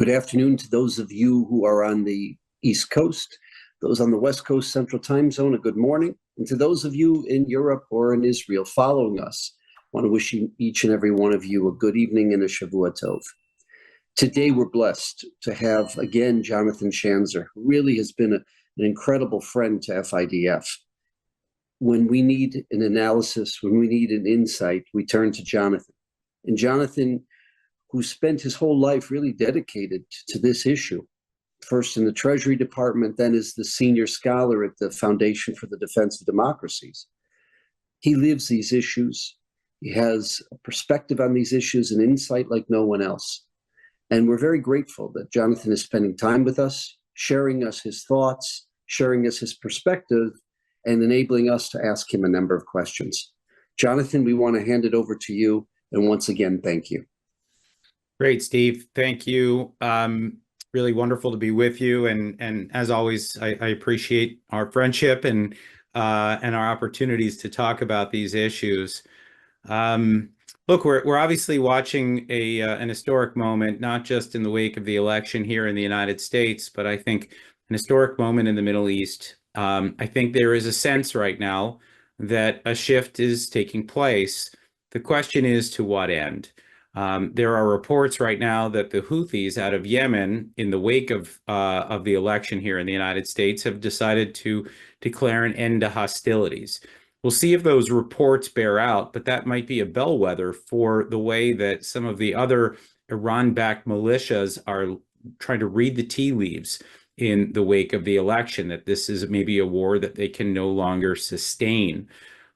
Good afternoon to those of you who are on the East Coast, those on the West Coast Central Time Zone, a good morning. And to those of you in Europe or in Israel following us, I want to wish each and every one of you a good evening and a Shavua Tov. Today we're blessed to have, again, Jonathan Schanzer, who really has been an incredible friend to FIDF. When we need an analysis, when we need an insight, we turn to Jonathan. And Jonathan, who spent his whole life really dedicated to this issue, first in the Treasury Department, then as the senior scholar at the Foundation for the Defense of Democracies. He lives these issues. He has a perspective on these issues and insight like no one else. And we're very grateful that Jonathan is spending time with us, sharing us his thoughts, sharing us his perspective, and enabling us to ask him a number of questions. Jonathan, we want to hand it over to you. And once again, thank you. Great, Steve. Thank you. Really wonderful to be with you. And as always, I appreciate our friendship and our opportunities to talk about these issues. Look, we're obviously watching an historic moment, not just in the wake of the election here in the United States, but I think an historic moment in the Middle East. I think there is a sense right now that a shift is taking place. The question is, to what end? There are reports right now that the Houthis out of Yemen, in the wake of the election here in the United States, have decided to declare an end to hostilities. We'll see if those reports bear out, but that might be a bellwether for the way that some of the other Iran-backed militias are trying to read the tea leaves in the wake of the election, that this is maybe a war that they can no longer sustain.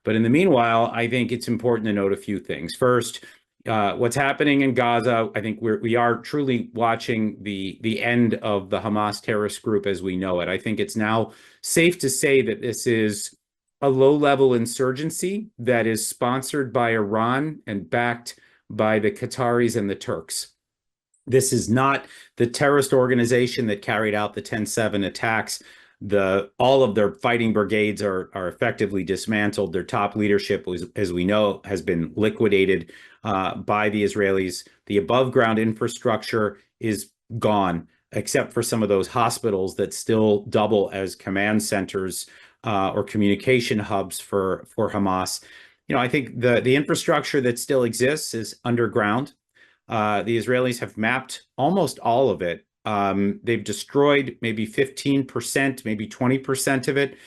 But in the meanwhile, I think it's important to note a few things. First, what's happening in Gaza, I think we are truly watching the end of the Hamas terrorist group as we know it. I think it's now safe to say that this is a low-level insurgency that is sponsored by Iran and backed by the Qataris and the Turks. This is not the terrorist organization that carried out the 10/7 attacks. All of their fighting brigades are effectively dismantled. Their top leadership, as we know, has been liquidated by the Israelis. The above-ground infrastructure is gone, except for some of those hospitals that still double as command centers or communication hubs for Hamas. I think the infrastructure that still exists is underground. The Israelis have mapped almost all of it. They've destroyed maybe 15%, maybe 20% of it.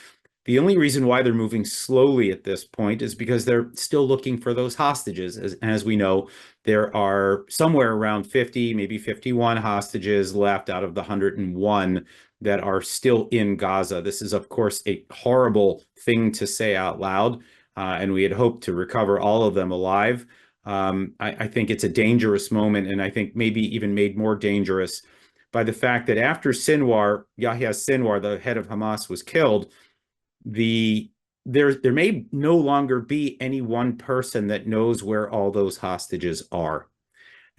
The only reason why they're moving slowly at this point is because they're still looking for those hostages. As we know, there are somewhere around 50, maybe 51 hostages left out of the 101 that are still in Gaza. This is, of course, a horrible thing to say out loud, and we had hoped to recover all of them alive. I think it's a dangerous moment, and I think maybe even made more dangerous by the fact that after Yahya Sinwar, the head of Hamas, was killed, there may no longer be any one person that knows where all those hostages are.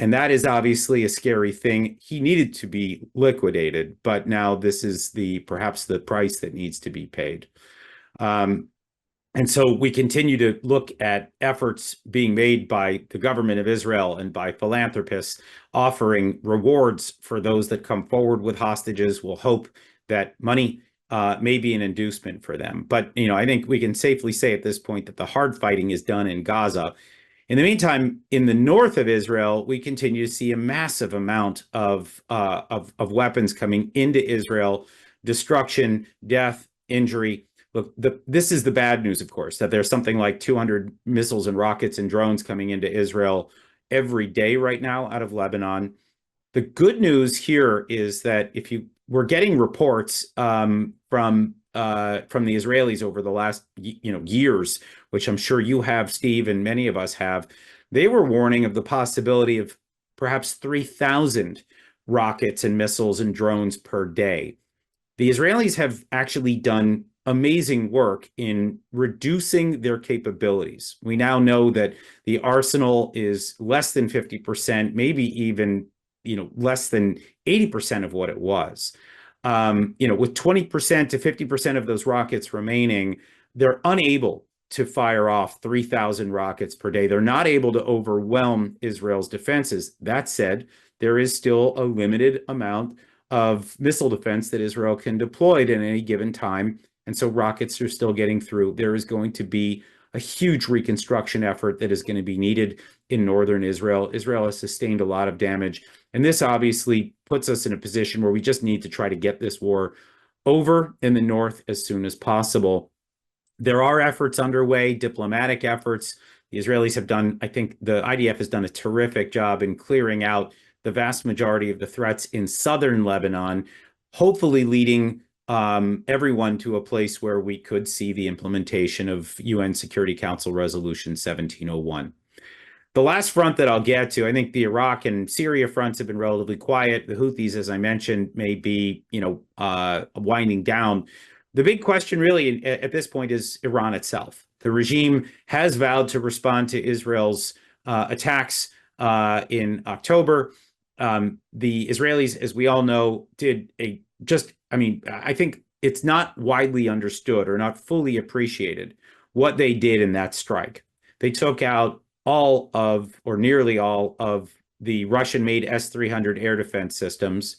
And that is obviously a scary thing. He needed to be liquidated, but now this is perhaps the price that needs to be paid. And so we continue to look at efforts being made by the government of Israel and by philanthropists offering rewards for those that come forward with hostages. We'll hope that money may be an inducement for them. But, I think we can safely say at this point that the hard fighting is done in Gaza. In the meantime, in the north of Israel, we continue to see a massive amount of weapons coming into Israel, destruction, death, injury. Look, this is the bad news, of course, that there's something like 200 missiles and rockets and drones coming into Israel every day right now out of Lebanon. The good news here is that we're getting reports from the Israelis over the last years, which I'm sure you have, Steve, and many of us have. They were warning of the possibility of perhaps 3,000 rockets and missiles and drones per day. The Israelis have actually done amazing work in reducing their capabilities. We now know that the arsenal is less than 50%, maybe even less than 80% of what it was. With 20% to 50% of those rockets remaining, they're unable to fire off 3,000 rockets per day. They're not able to overwhelm Israel's defenses. That said, there is still a limited amount of missile defense that Israel can deploy at any given time. And so rockets are still getting through. There is going to be a huge reconstruction effort that is going to be needed in northern Israel. Israel has sustained a lot of damage. And this obviously puts us in a position where we just need to try to get this war over in the north as soon as possible. There are efforts underway, diplomatic efforts. The Israelis have done, I think the IDF has done a terrific job in clearing out the vast majority of the threats in southern Lebanon, hopefully leading everyone to a place where we could see the implementation of UN Security Council Resolution 1701. The last front that I'll get to, I think the Iraq and Syria fronts have been relatively quiet. The Houthis, as I mentioned, may be, winding down. The big question really at this point is Iran itself. The regime has vowed to respond to Israel's attacks in October. The Israelis, as we all know, did I think it's not widely understood or not fully appreciated what they did in that strike. They took out all of, or nearly all of, the Russian-made S-300 air defense systems,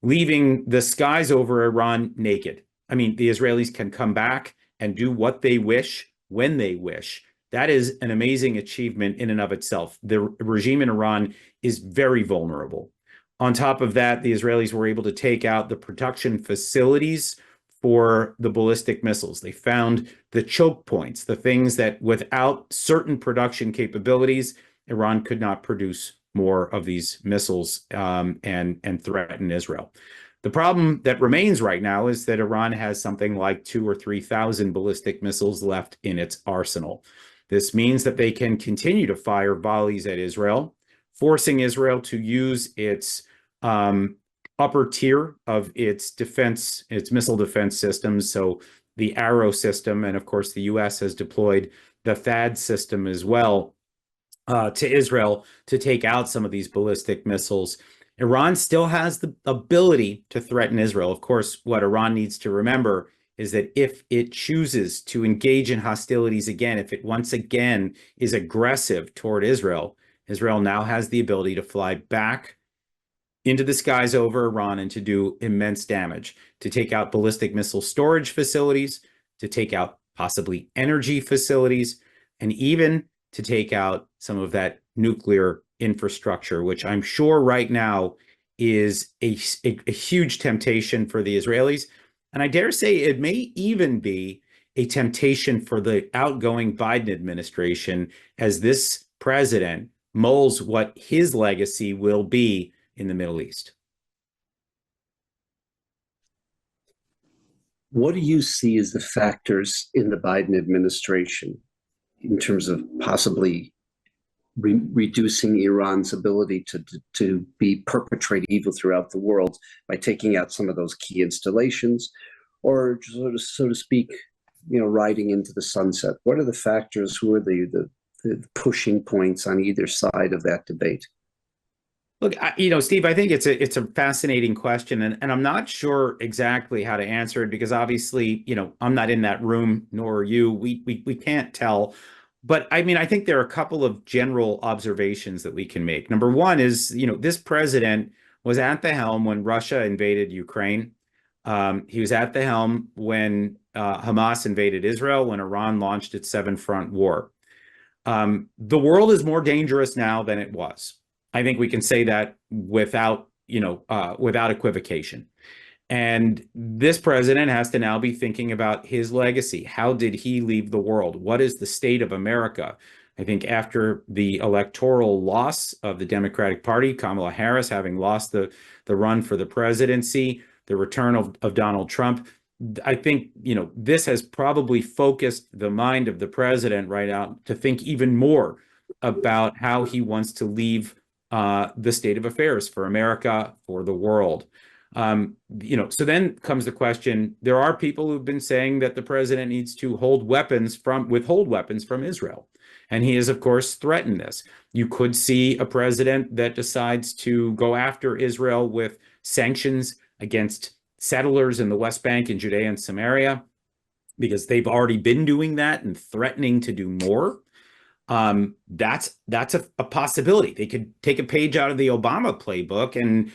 leaving the skies over Iran naked. I mean, the Israelis can come back and do what they wish when they wish. That is an amazing achievement in and of itself. The regime in Iran is very vulnerable. On top of that, the Israelis were able to take out the production facilities for the ballistic missiles. They found the choke points, the things that without certain production capabilities, Iran could not produce more of these missiles and threaten Israel. The problem that remains right now is that Iran has something like 2,000 or 3,000 ballistic missiles left in its arsenal. This means that they can continue to fire volleys at Israel, forcing Israel to use its upper tier of its defense, its missile defense systems. So the Arrow system, and of course the US has deployed the THAAD system as well to Israel to take out some of these ballistic missiles. Iran still has the ability to threaten Israel. Of course, what Iran needs to remember is that if it chooses to engage in hostilities again, if it once again is aggressive toward Israel, Israel now has the ability to fly back into the skies over Iran and to do immense damage, to take out ballistic missile storage facilities, to take out possibly energy facilities, and even to take out some of that nuclear infrastructure, which I'm sure right now is a huge temptation for the Israelis. And I dare say it may even be a temptation for the outgoing Biden administration as this president mulls what his legacy will be in the Middle East. What do you see as the factors in the Biden administration in terms of possibly reducing Iran's ability to be perpetrating evil throughout the world by taking out some of those key installations, or so to speak, riding into the sunset? What are the factors? Who are the pushing points on either side of that debate? Look, Steve, I think it's a fascinating question, and I'm not sure exactly how to answer it because obviously, I'm not in that room, nor are you. We can't tell. But I mean, I think there are a couple of general observations that we can make. Number one is, this president was at the helm when Russia invaded Ukraine. He was at the helm when Hamas invaded Israel, when Iran launched its seven-front war. The world is more dangerous now than it was. I think we can say that without equivocation. And this president has to now be thinking about his legacy. How did he leave the world? What is the state of America? I think after the electoral loss of the Democratic Party, Kamala Harris having lost the run for the presidency, the return of Donald Trump, I think, this has probably focused the mind of the president right now to think even more about how he wants to leave the state of affairs for America, for the world. So then comes the question, there are people who've been saying that the president needs to withhold weapons from Israel. And he has, of course, threatened this. You could see a president that decides to go after Israel with sanctions against settlers in the West Bank and Judea and Samaria, because they've already been doing that and threatening to do more. That's a possibility. They could take a page out of the Obama playbook and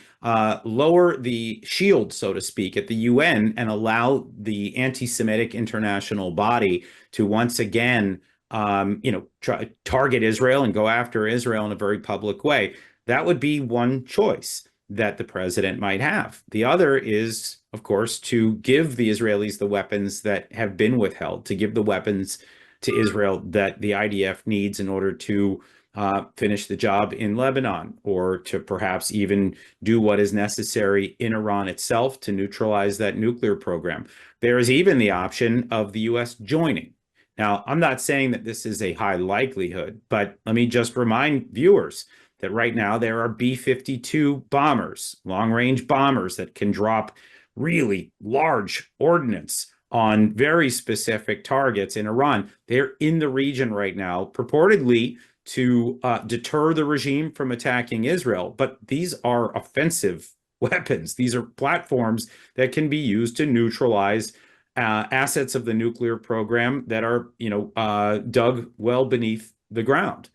lower the shield, so to speak, at the UN and allow the anti-Semitic international body to once again, target Israel and go after Israel in a very public way. That would be one choice that the president might have. The other is, of course, to give the Israelis the weapons that have been withheld, to give the weapons to Israel that the IDF needs in order to finish the job in Lebanon, or to perhaps even do what is necessary in Iran itself to neutralize that nuclear program. There is even the option of the U.S. joining. Now, I'm not saying that this is a high likelihood, but let me just remind viewers that right now there are B-52 bombers, long-range bombers that can drop really large ordnance on very specific targets in Iran. They're in the region right now, purportedly to deter the regime from attacking Israel. But these are offensive weapons. These are platforms that can be used to neutralize assets of the nuclear program that are, dug well beneath the ground.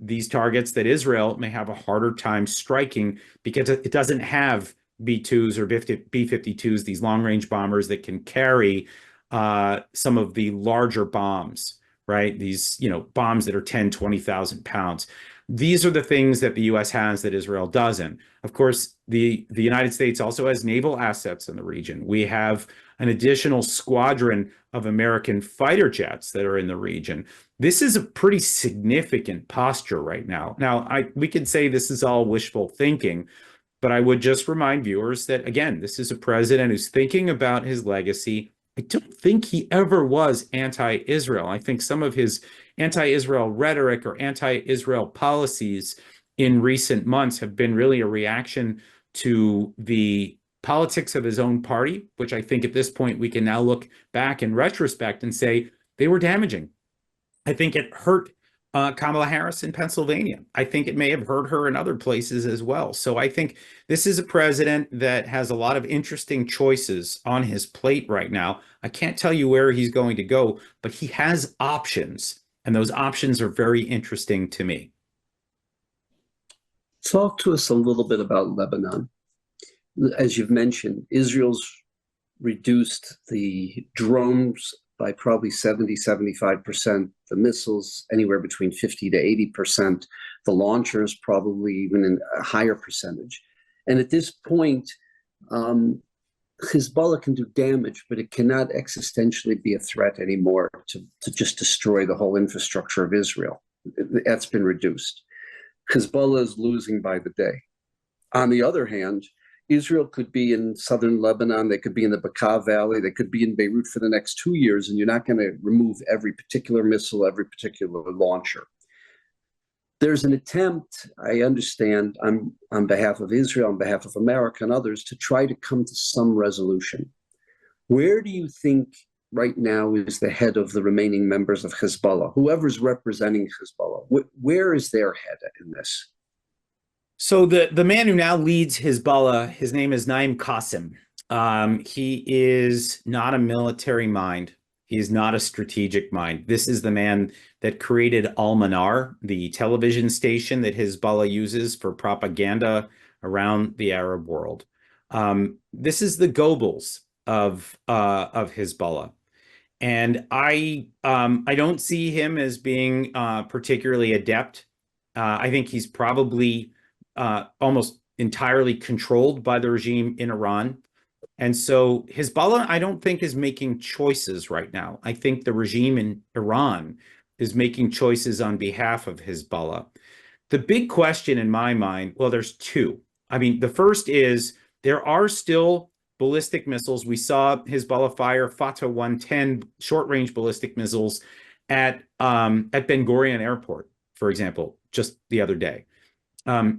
These targets that Israel may have a harder time striking because it doesn't have B-2s or B-52s, these long-range bombers that can carry some of the larger bombs, right? These, bombs that are 10, 20,000 pounds. These are the things that the U.S. has that Israel doesn't. Of course, the United States also has naval assets in the region. We have an additional squadron of American fighter jets that are in the region. This is a pretty significant posture right now. Now, we could say this is all wishful thinking, but I would just remind viewers that, again, this is a president who's thinking about his legacy. I don't think he ever was anti-Israel. I think some of his anti-Israel rhetoric or anti-Israel policies in recent months have been really a reaction to the politics of his own party, which I think at this point we can now look back in retrospect and say they were damaging. I think it hurt Kamala Harris in Pennsylvania. I think it may have hurt her in other places as well. So I think this is a president that has a lot of interesting choices on his plate right now. I can't tell you where he's going to go, but he has options, and those options are very interesting to me. Talk to us a little bit about Lebanon. As you've mentioned, Israel's reduced the drones by probably 70, 75%, the missiles anywhere between 50 to 80%, the launchers probably even in a higher percentage. And at this point, Hezbollah can do damage, but it cannot existentially be a threat anymore to just destroy the whole infrastructure of Israel. That's been reduced. Hezbollah is losing by the day. On the other hand, Israel could be in southern Lebanon, they could be in the Bekaa Valley, they could be in Beirut for the next 2 years, and you're not going to remove every particular missile, every particular launcher. There's an attempt, I understand, on behalf of Israel, on behalf of America and others, to try to come to some resolution. Where do you think right now is the head of the remaining members of Hezbollah, whoever's representing Hezbollah? Where is their head in this? So the man who now leads Hezbollah, his name is Naim Qassem. He is not a military mind. He is not a strategic mind. This is the man that created Al-Manar, the television station that Hezbollah uses for propaganda around the Arab world. This is the Goebbels of Hezbollah. And I don't see him as being particularly adept. I think he's probably almost entirely controlled by the regime in Iran. And so Hezbollah, I don't think, is making choices right now. I think the regime in Iran is making choices on behalf of Hezbollah. The big question in my mind, well, there's two. I mean, the first is there are still ballistic missiles. We saw Hezbollah fire Fatah 110 short-range ballistic missiles at Ben Gurion Airport, for example, just the other day.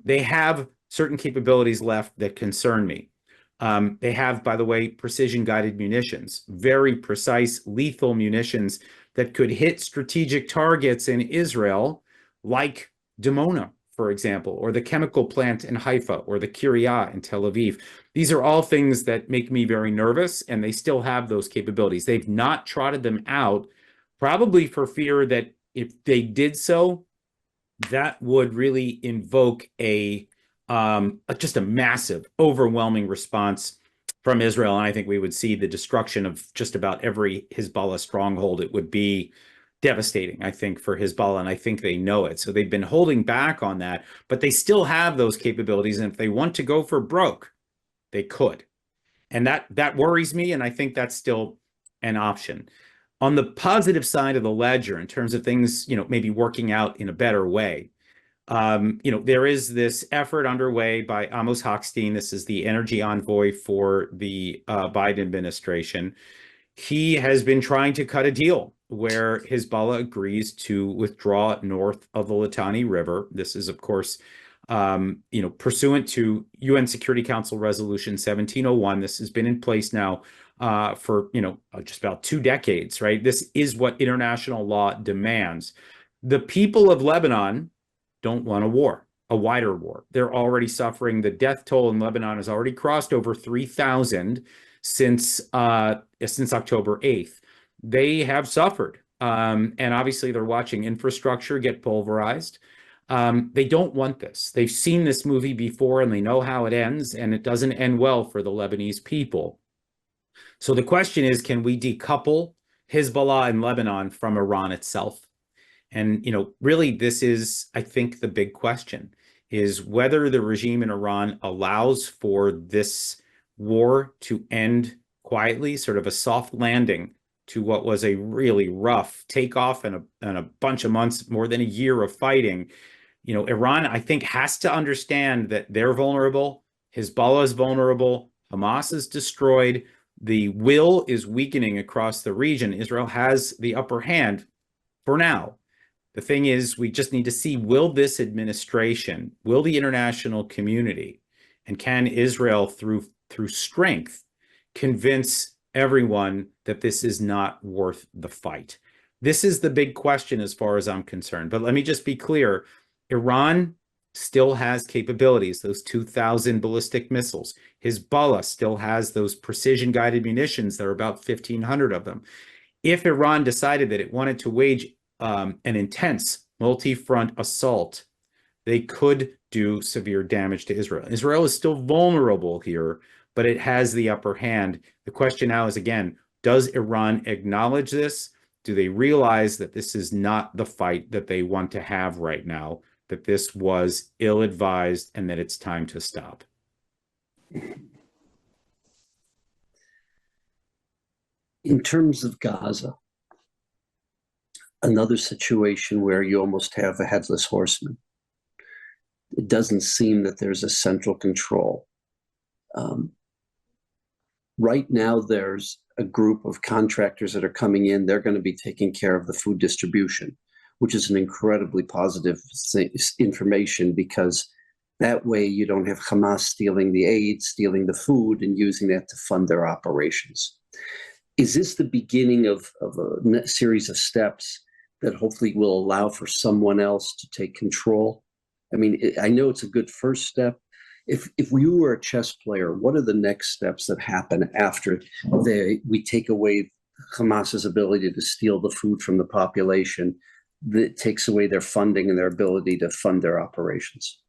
They have certain capabilities left that concern me. They have, by the way, precision-guided munitions, very precise, lethal munitions that could hit strategic targets in Israel, like Dimona, for example, or the chemical plant in Haifa, or the Kiryat in Tel Aviv. These are all things that make me very nervous, and they still have those capabilities. They've not trotted them out, probably for fear that if they did so, that would really invoke just a massive, overwhelming response from Israel. And I think we would see the destruction of just about every Hezbollah stronghold. It would be devastating, I think, for Hezbollah, and I think they know it. So they've been holding back on that, but they still have those capabilities. And if they want to go for broke, they could. And that worries me, and I think that's still an option. On the positive side of the ledger, in terms of things, maybe working out in a better way, there is this effort underway by Amos Hochstein. This is the energy envoy for the Biden administration. He has been trying to cut a deal where Hezbollah agrees to withdraw north of the Litani River. This is, of course, pursuant to UN Security Council Resolution 1701. This has been in place now for, just about 2 decades, right? This is what international law demands. The people of Lebanon don't want a war, a wider war. They're already suffering. The death toll in Lebanon has already crossed over 3,000 since October 8th. They have suffered. And obviously they're watching infrastructure get pulverized. They don't want this. They've seen this movie before and they know how it ends, and it doesn't end well for the Lebanese people. So the question is, can we decouple Hezbollah in Lebanon from Iran itself? And, really, this is, I think, the big question, is whether the regime in Iran allows for this war to end quietly, sort of a soft landing to what was a really rough takeoff and a bunch of months, more than a year of fighting. Iran, I think, has to understand that they're vulnerable. Hezbollah is vulnerable. Hamas is destroyed. The will is weakening across the region. Israel has the upper hand for now. The thing is, we just need to see, will this administration, will the international community, and can Israel, through strength, convince everyone that this is not worth the fight? This is the big question as far as I'm concerned. But let me just be clear. Iran still has capabilities, those 2,000 ballistic missiles. Hezbollah still has those precision-guided munitions. There are about 1,500 of them. If Iran decided that it wanted to wage an intense multi-front assault, they could do severe damage to Israel. Israel is still vulnerable here, but it has the upper hand. The question now is, again, does Iran acknowledge this? Do they realize that this is not the fight that they want to have right now, that this was ill-advised, and that it's time to stop? In terms of Gaza, another situation where you almost have a headless horseman. It doesn't seem that there's a central control. Right now, there's a group of contractors that are coming in. They're going to be taking care of the food distribution, which is an incredibly positive information, because that way you don't have Hamas stealing the aid, stealing the food, and using that to fund their operations. Is this the beginning of a series of steps that hopefully will allow for someone else to take control? I mean, I know it's a good first step. If you were a chess player, what are the next steps that happen after we take away Hamas's ability to steal the food from the population, that takes away their funding and their ability to fund their operations?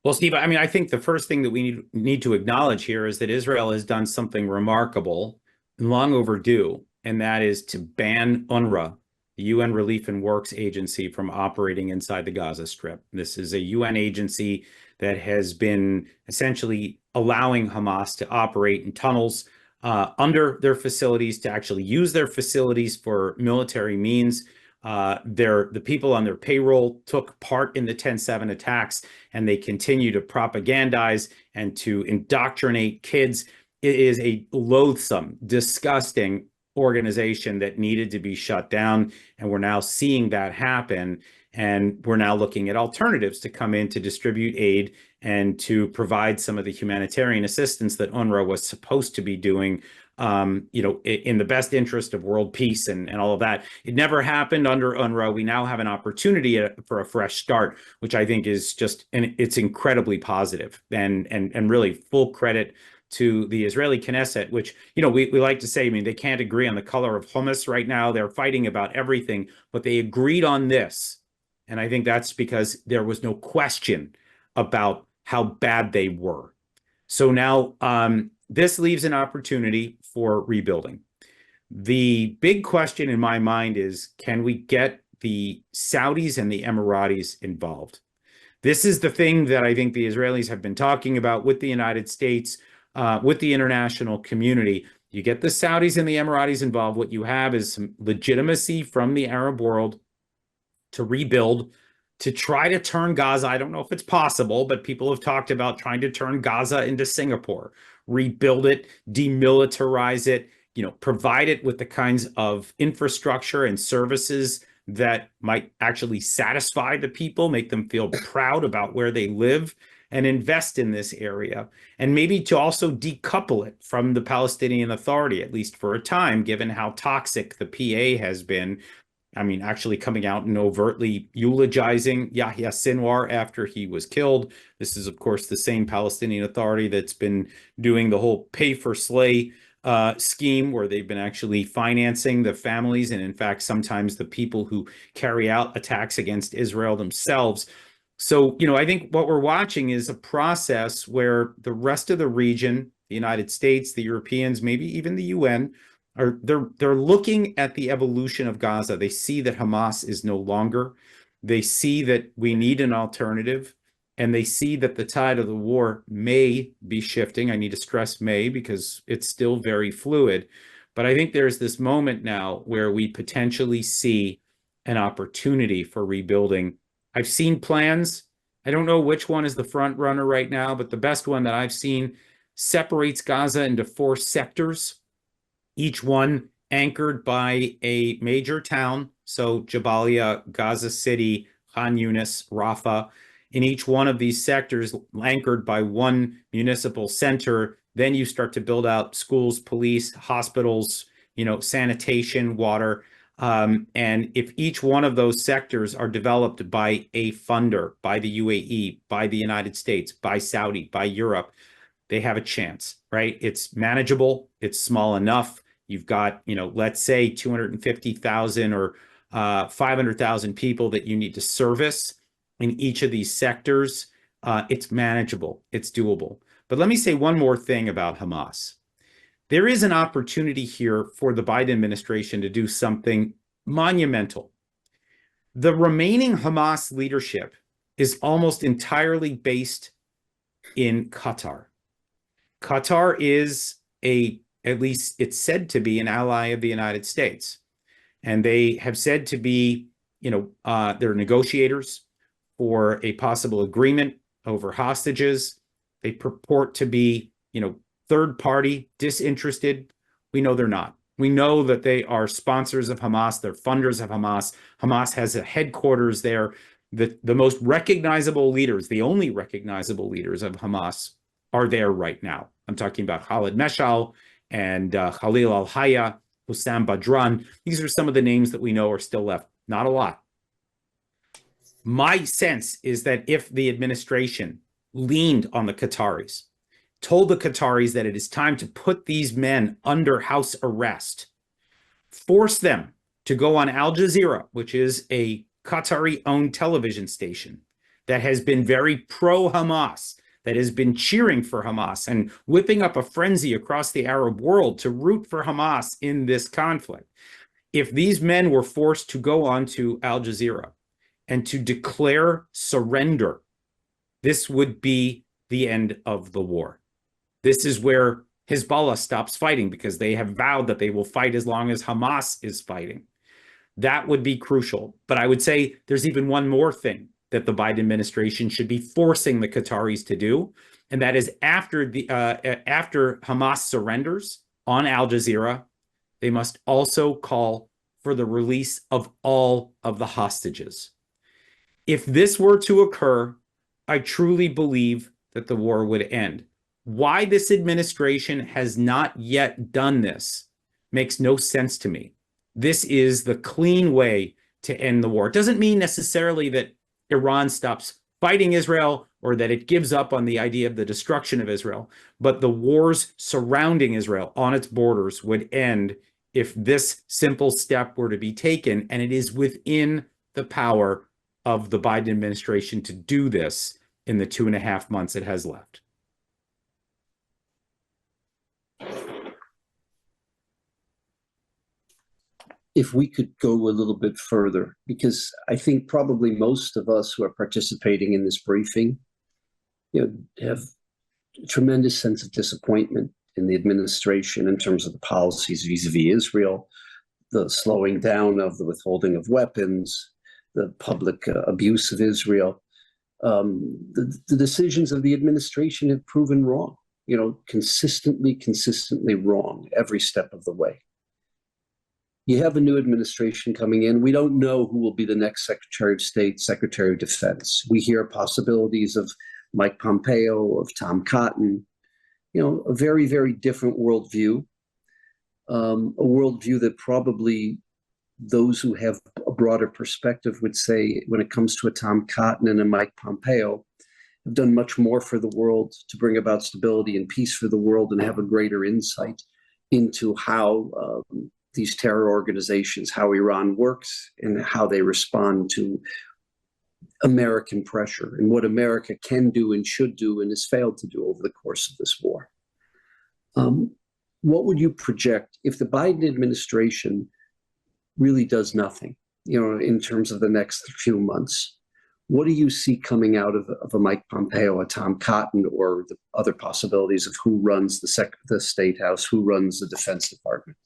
Well, Steve, I mean, I think the first thing that we need to acknowledge here is that Israel has done something remarkable and long overdue, and that is to ban UNRWA, the UN Relief and Works Agency, from operating inside the Gaza Strip. This is a UN agency that has been essentially allowing Hamas to operate in tunnels under their facilities, to actually use their facilities for military means. The people on their payroll took part in the 10/7 attacks, and they continue to propagandize and to indoctrinate kids. It is a loathsome, disgusting organization that needed to be shut down, and we're now seeing that happen. And we're now looking at alternatives to come in to distribute aid and to provide some of the humanitarian assistance that UNRWA was supposed to be doing, in the best interest of world peace and all of that. It never happened under UNRWA. We now have an opportunity for a fresh start, which I think is just, and it's incredibly positive, and really full credit to the Israeli Knesset, which, we like to say, I mean, they can't agree on the color of hummus right now. They're fighting about everything, but they agreed on this. And I think that's because there was no question about how bad they were. So now this leaves an opportunity for rebuilding. The big question in my mind is, can we get the Saudis and the Emiratis involved? This is the thing that I think the Israelis have been talking about with the United States, with the international community. You get the Saudis and the Emiratis involved, what you have is some legitimacy from the Arab world to rebuild, to try to turn Gaza. I don't know if it's possible, but people have talked about trying to turn Gaza into Singapore, rebuild it, demilitarize it, provide it with the kinds of infrastructure and services that might actually satisfy the people, make them feel proud about where they live, and invest in this area. And maybe to also decouple it from the Palestinian Authority, at least for a time, given how toxic the PA has been. I mean, actually coming out and overtly eulogizing Yahya Sinwar after he was killed. This is, of course, the same Palestinian Authority that's been doing the whole pay-for-slay scheme, where they've been actually financing the families and, in fact, sometimes the people who carry out attacks against Israel themselves. So, I think what we're watching is a process where the rest of the region, the United States, the Europeans, maybe even the UN, they're looking at the evolution of Gaza. They see that Hamas is no longer. They see that we need an alternative. And they see that the tide of the war may be shifting. I need to stress may, because it's still very fluid. But I think there's this moment now where we potentially see an opportunity for rebuilding. I've seen plans. I don't know which one is the front runner right now, but the best one that I've seen separates Gaza into 4 sectors, each one anchored by a major town. So Jabalia, Gaza City, Khan Yunis, Rafah. In each one of these sectors, anchored by one municipal center, then you start to build out schools, police, hospitals, sanitation, water. And if each one of those sectors are developed by a funder, by the UAE, by the United States, by Saudi, by Europe, they have a chance, right? It's manageable. It's small enough. You've got, let's say 250,000 or 500,000 people that you need to service in each of these sectors. It's manageable. It's doable. But let me say one more thing about Hamas. There is an opportunity here for the Biden administration to do something monumental. The remaining Hamas leadership is almost entirely based in Qatar. Qatar is at least it's said to be an ally of the United States. And they have said to be, they're negotiators for a possible agreement over hostages. They purport to be, third party, disinterested. We know they're not. We know that they are sponsors of Hamas. They're funders of Hamas. Hamas has a headquarters there. The most recognizable leaders, the only recognizable leaders of Hamas are there right now. I'm talking about Khalid Meshal and Khalil al-Hayya, Hussam Badran. These are some of the names that we know are still left. Not a lot. My sense is that if the administration leaned on the Qataris, told the Qataris that it is time to put these men under house arrest, force them to go on Al Jazeera, which is a Qatari-owned television station that has been very pro-Hamas, that has been cheering for Hamas and whipping up a frenzy across the Arab world to root for Hamas in this conflict. If these men were forced to go on to Al Jazeera and to declare surrender, this would be the end of the war. This is where Hezbollah stops fighting, because they have vowed that they will fight as long as Hamas is fighting. That would be crucial. But I would say there's even one more thing that the Biden administration should be forcing the Qataris to do, and that is after Hamas surrenders on Al Jazeera, they must also call for the release of all of the hostages. If this were to occur, I truly believe that the war would end. Why this administration has not yet done this makes no sense to me. This is the clean way to end the war. It doesn't mean necessarily that Iran stops fighting Israel or that it gives up on the idea of the destruction of Israel. But the wars surrounding Israel on its borders would end if this simple step were to be taken. And it is within the power of the Biden administration to do this in the 2.5 months it has left. If we could go a little bit further, because I think probably most of us who are participating in this briefing, have a tremendous sense of disappointment in the administration in terms of the policies vis-a-vis Israel, the slowing down of the withholding of weapons, the public abuse of Israel. The decisions of the administration have proven wrong, consistently wrong every step of the way. You have a new administration coming in. We don't know who will be the next Secretary of State, Secretary of Defense. We hear possibilities of Mike Pompeo, of Tom Cotton, a very, very different worldview, a worldview that probably those who have a broader perspective would say, when it comes to a Tom Cotton and a Mike Pompeo, have done much more for the world to bring about stability and peace for the world and have a greater insight into how these terror organizations, how Iran works, and how they respond to American pressure and what America can do and should do and has failed to do over the course of this war. What would you project if the Biden administration really does nothing, in terms of the next few months? What do you see coming out of a Mike Pompeo, a Tom Cotton, or the other possibilities of who runs the State House, who runs the Defense Department?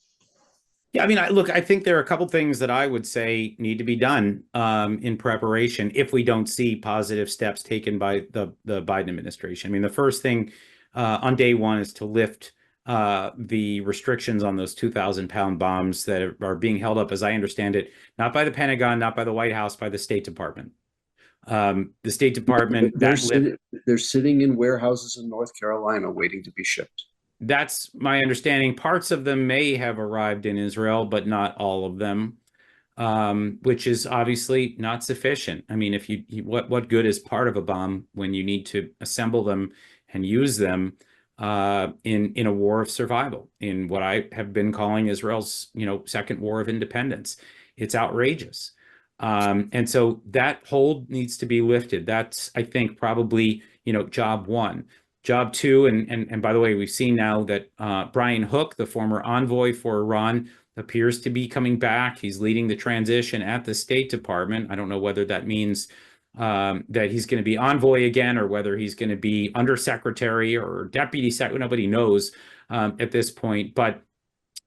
Yeah, I think there are a couple things that I would say need to be done in preparation if we don't see positive steps taken by the Biden administration. The first thing on day one is to lift the restrictions on those 2,000-pound bombs that are being held up, as I understand it, not by the Pentagon, not by the White House, by the State Department. The State Department, they're sitting in warehouses in North Carolina waiting to be shipped. That's my understanding. Parts of them may have arrived in Israel, but not all of them, which is obviously not sufficient. If what good is part of a bomb when you need to assemble them and use them in a war of survival, in what I have been calling Israel's second war of independence? It's outrageous. And so that hold needs to be lifted. That's, I think, probably job one. Job two, and by the way, we've seen now that Brian Hook, the former envoy for Iran, appears to be coming back. He's leading the transition at the State Department. I don't know whether that means that he's going to be envoy again, or whether he's going to be undersecretary or deputy secretary. Nobody knows at this point. But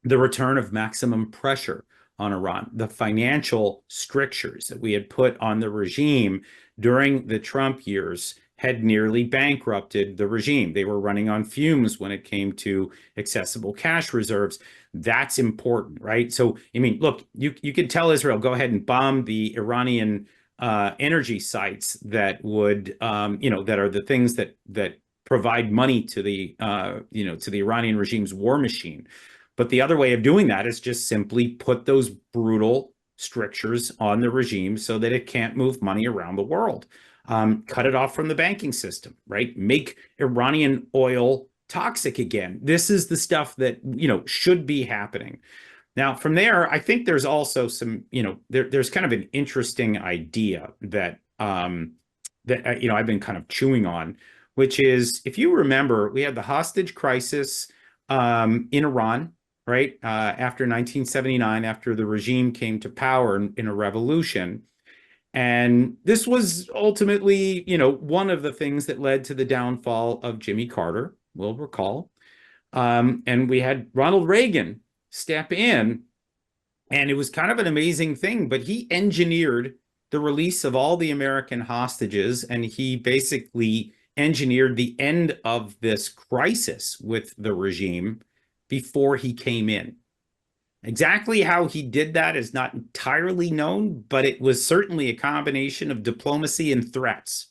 the return of maximum pressure on Iran, the financial strictures that we had put on the regime during the Trump years, had nearly bankrupted the regime. They were running on fumes when it came to accessible cash reserves. That's important, right? So, look, you could tell Israel, go ahead and bomb the Iranian energy sites that would, that are the things that provide money to the, to the Iranian regime's war machine. But the other way of doing that is just simply put those brutal strictures on the regime so that it can't move money around the world. Cut it off from the banking system, right? Make Iranian oil toxic again. This is the stuff that, should be happening. Now, from there, I think there's also some, there's kind of an interesting idea that, I've been kind of chewing on, which is, if you remember, we had the hostage crisis in Iran, right? After 1979, after the regime came to power in a revolution. And this was ultimately, one of the things that led to the downfall of Jimmy Carter, we'll recall. And we had Ronald Reagan step in, and it was kind of an amazing thing, but he engineered the release of all the American hostages, and he basically engineered the end of this crisis with the regime before he came in. Exactly how he did that is not entirely known, but it was certainly a combination of diplomacy and threats.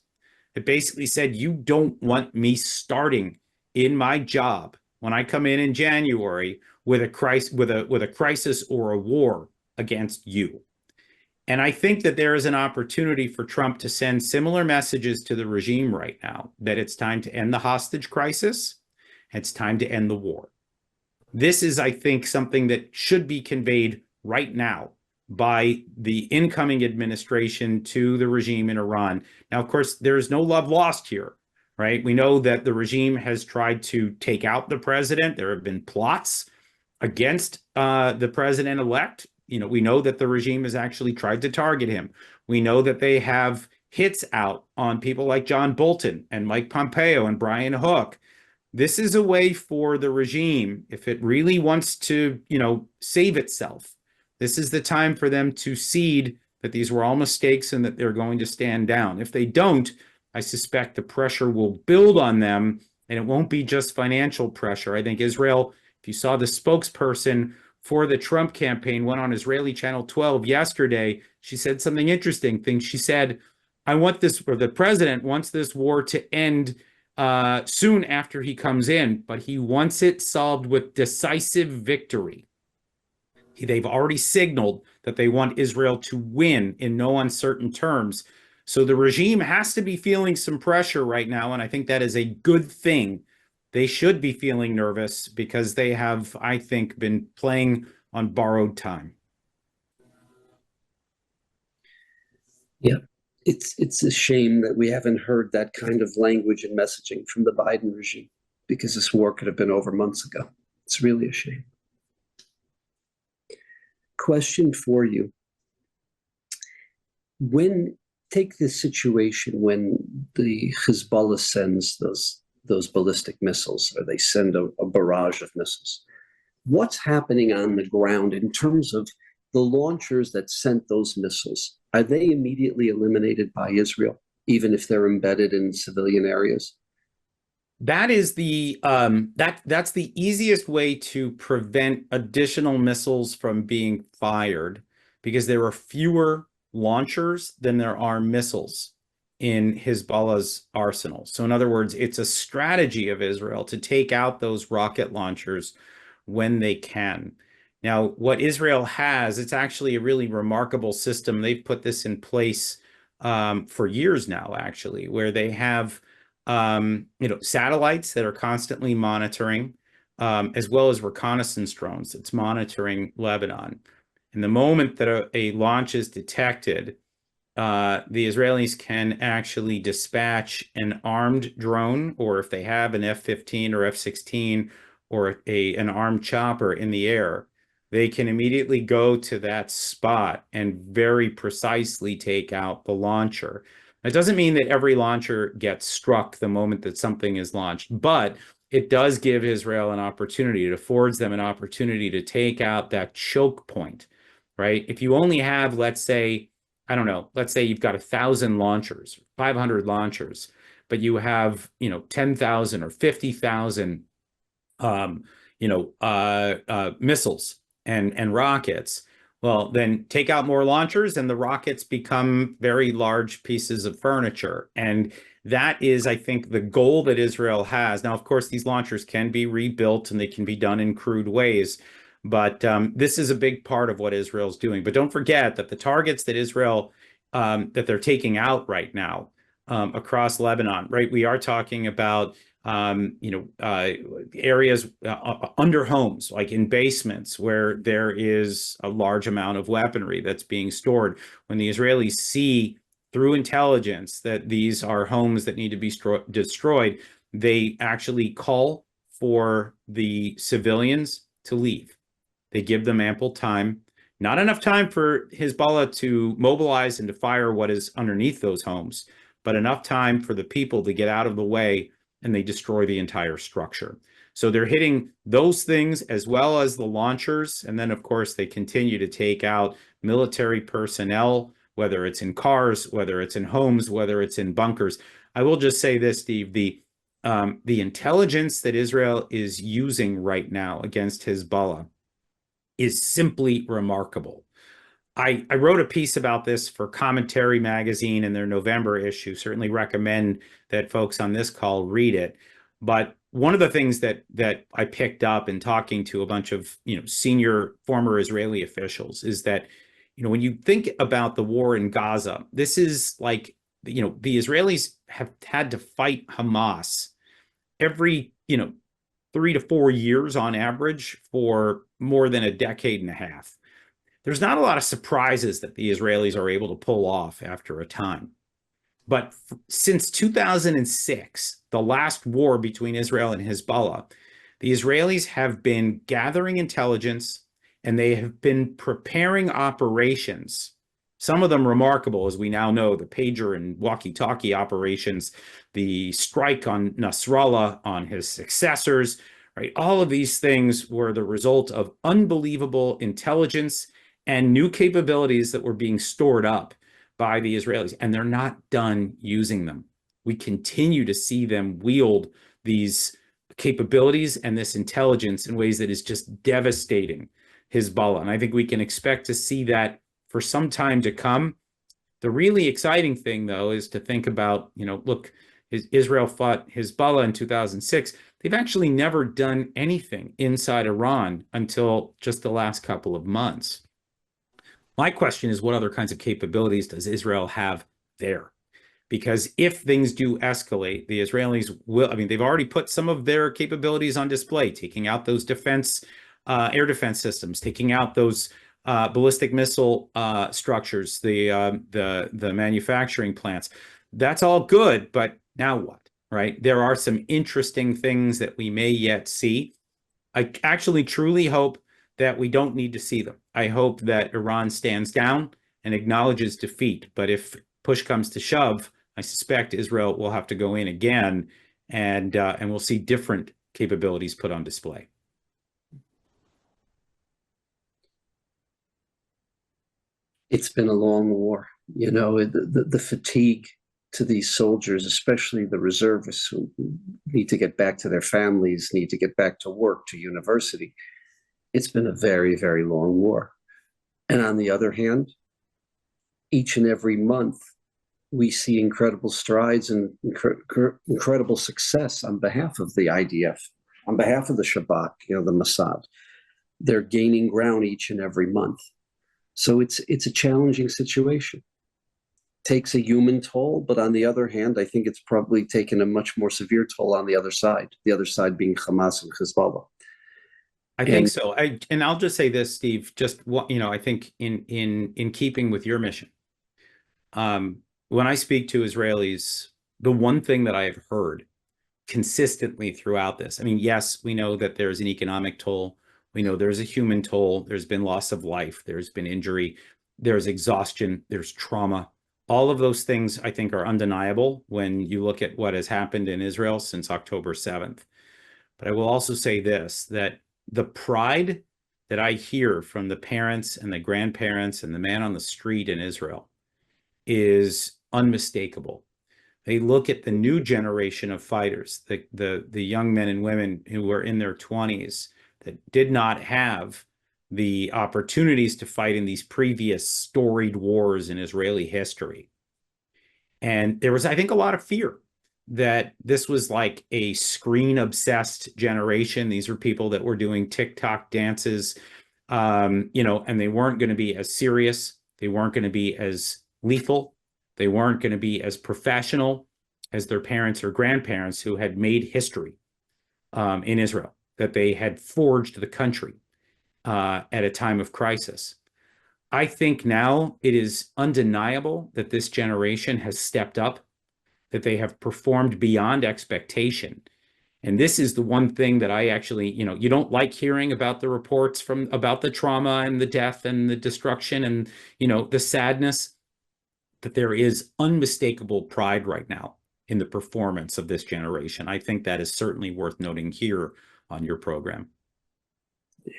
It basically said, you don't want me starting in my job when I come in January with a crisis or a war against you. And I think that there is an opportunity for Trump to send similar messages to the regime right now, that it's time to end the hostage crisis. It's time to end the war. This is, I think, something that should be conveyed right now by the incoming administration to the regime in Iran. Now, of course, there is no love lost here, right? We know that the regime has tried to take out the president. There have been plots against the president-elect. We know that the regime has actually tried to target him. We know that they have hits out on people like John Bolton and Mike Pompeo and Brian Hook. This is a way for the regime, if it really wants to, save itself, this is the time for them to cede that these were all mistakes and that they're going to stand down. If they don't, I suspect the pressure will build on them, and it won't be just financial pressure. I think Israel, if you saw the spokesperson for the Trump campaign, went on Israeli Channel 12 yesterday, she said something interesting. She said, the president wants this war to end soon after he comes in, but he wants it solved with decisive victory. They've already signaled that they want Israel to win in no uncertain terms. So the regime has to be feeling some pressure right now, and I think that is a good thing. They should be feeling nervous because they have, I think, been playing on borrowed time. Yeah, it's a shame that we haven't heard that kind of language and messaging from the Biden regime, because this war could have been over months ago. It's really a shame. Question for you. Take this situation when the Hezbollah sends those ballistic missiles, or they send a barrage of missiles. What's happening on the ground in terms of the launchers that sent those missiles? Are they immediately eliminated by Israel, even if they're embedded in civilian areas? That is that's the easiest way to prevent additional missiles from being fired, because there are fewer launchers than there are missiles in Hezbollah's arsenal. So in other words, it's a strategy of Israel to take out those rocket launchers when they can. Now, what Israel has, it's actually a really remarkable system. They've put this in place for years now, actually, where they have satellites that are constantly monitoring, as well as reconnaissance drones that's monitoring Lebanon. And the moment that a launch is detected, the Israelis can actually dispatch an armed drone, or if they have an F-15 or F-16 or an armed chopper in the air, they can immediately go to that spot and very precisely take out the launcher. It doesn't mean that every launcher gets struck the moment that something is launched, but it does give Israel an opportunity. It affords them an opportunity to take out that choke point, right? If you only have, let's say you've got 1,000 launchers, 500 launchers, but you have, 10,000 or 50,000, missiles and rockets. Well, then take out more launchers and the rockets become very large pieces of furniture. And that is, I think, the goal that Israel has. Now, of course, these launchers can be rebuilt and they can be done in crude ways. But this is a big part of what Israel's doing. But don't forget that the targets that Israel, that they're taking out right now across Lebanon, right? We are talking about areas under homes, like in basements, where there is a large amount of weaponry that's being stored. When the Israelis see through intelligence that these are homes that need to be destroyed, they actually call for the civilians to leave. They give them ample time, not enough time for Hezbollah to mobilize and to fire what is underneath those homes, but enough time for the people to get out of the way, and they destroy the entire structure. So they're hitting those things as well as the launchers. And then, of course, they continue to take out military personnel, whether it's in cars, whether it's in homes, whether it's in bunkers. I will just say this, Steve, the intelligence that Israel is using right now against Hezbollah is simply remarkable. I wrote a piece about this for Commentary Magazine in their November issue. Certainly recommend that folks on this call read it. But one of the things that I picked up in talking to a bunch of senior former Israeli officials is that when you think about the war in Gaza, this is like, the Israelis have had to fight Hamas every, 3 to 4 years on average for more than a decade and a half. There's not a lot of surprises that the Israelis are able to pull off after a time. But since 2006, the last war between Israel and Hezbollah, the Israelis have been gathering intelligence and they have been preparing operations, some of them remarkable, as we now know, the pager and walkie-talkie operations, the strike on Nasrallah, on his successors, right? All of these things were the result of unbelievable intelligence and new capabilities that were being stored up by the Israelis, and they're not done using them. We continue to see them wield these capabilities and this intelligence in ways that is just devastating Hezbollah. And I think we can expect to see that for some time to come. The really exciting thing, though, is to think about, look, Israel fought Hezbollah in 2006. They've actually never done anything inside Iran until just the last couple of months. My question is, what other kinds of capabilities does Israel have there? Because if things do escalate, the Israelis will, they've already put some of their capabilities on display, taking out those air defense systems, taking out those ballistic missile structures, the manufacturing plants. That's all good, but now what, right? There are some interesting things that we may yet see. I actually truly hope that we don't need to see them. I hope that Iran stands down and acknowledges defeat. But if push comes to shove, I suspect Israel will have to go in again, and we'll see different capabilities put on display. It's been a long war. The fatigue to these soldiers, especially the reservists who need to get back to their families, need to get back to work, to university. It's been a very, very long war. And on the other hand, each and every month, we see incredible strides and incredible success on behalf of the IDF, on behalf of the Shabak, the Mossad. They're gaining ground each and every month. So it's a challenging situation. Takes a human toll, but on the other hand, I think it's probably taken a much more severe toll on the other side being Hamas and Hezbollah. I think so. And I'll just say this, Steve, just what, I think in keeping with your mission, when I speak to Israelis, the one thing that I have heard consistently throughout this, yes, we know that there's an economic toll. We know there's a human toll. There's been loss of life. There's been injury. There's exhaustion. There's trauma. All of those things, I think, are undeniable when you look at what has happened in Israel since October 7th. But I will also say this, that the pride that I hear from the parents and the grandparents and the man on the street in Israel is unmistakable. They look at the new generation of fighters, the young men and women who were in their 20s that did not have the opportunities to fight in these previous storied wars in Israeli history. And there was, I think, a lot of fear that this was like a screen-obsessed generation. These were people that were doing TikTok dances, and they weren't going to be as serious. They weren't going to be as lethal. They weren't going to be as professional as their parents or grandparents who had made history in Israel, that they had forged the country at a time of crisis. I think now it is undeniable that this generation has stepped up, that they have performed beyond expectation. And this is the one thing that I actually, you don't like hearing about the reports about the trauma and the death and the destruction and, the sadness, that there is unmistakable pride right now in the performance of this generation. I think that is certainly worth noting here on your program. Yeah.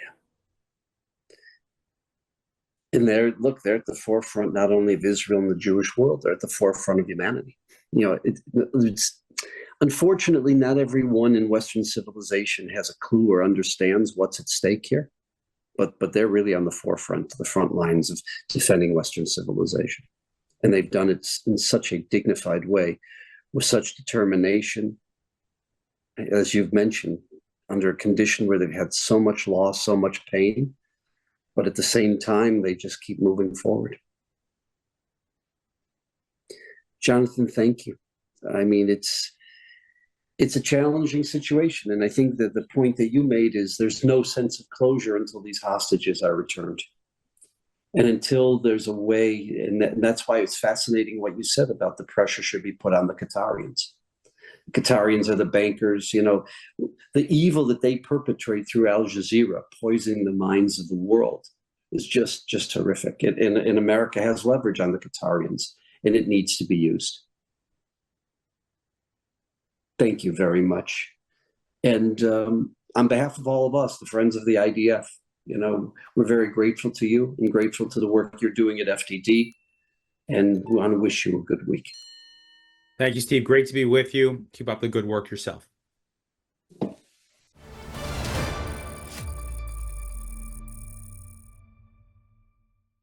And they're at the forefront, not only of Israel and the Jewish world, they're at the forefront of humanity. It's unfortunately, not everyone in Western civilization has a clue or understands what's at stake here, but they're really on the front lines of defending Western civilization. And they've done it in such a dignified way, with such determination, as you've mentioned, under a condition where they've had so much loss, so much pain. But at the same time, they just keep moving forward. Jonathan, thank you. I mean, it's a challenging situation. And I think that the point that you made is there's no sense of closure until these hostages are returned. And until there's a way, and that's why it's fascinating what you said about the pressure should be put on the Qatarians. The Qatarians are the bankers, you know, the evil that they perpetrate through Al Jazeera, poisoning the minds of the world, is just horrific. And America has leverage on the Qatarians, and it needs to be used. Thank you very much. And on behalf of all of us, the friends of the IDF, you know, we're very grateful to you and grateful to the work you're doing at FDD. And we want to wish you a good week. Thank you, Steve. Great to be with you. Keep up the good work yourself.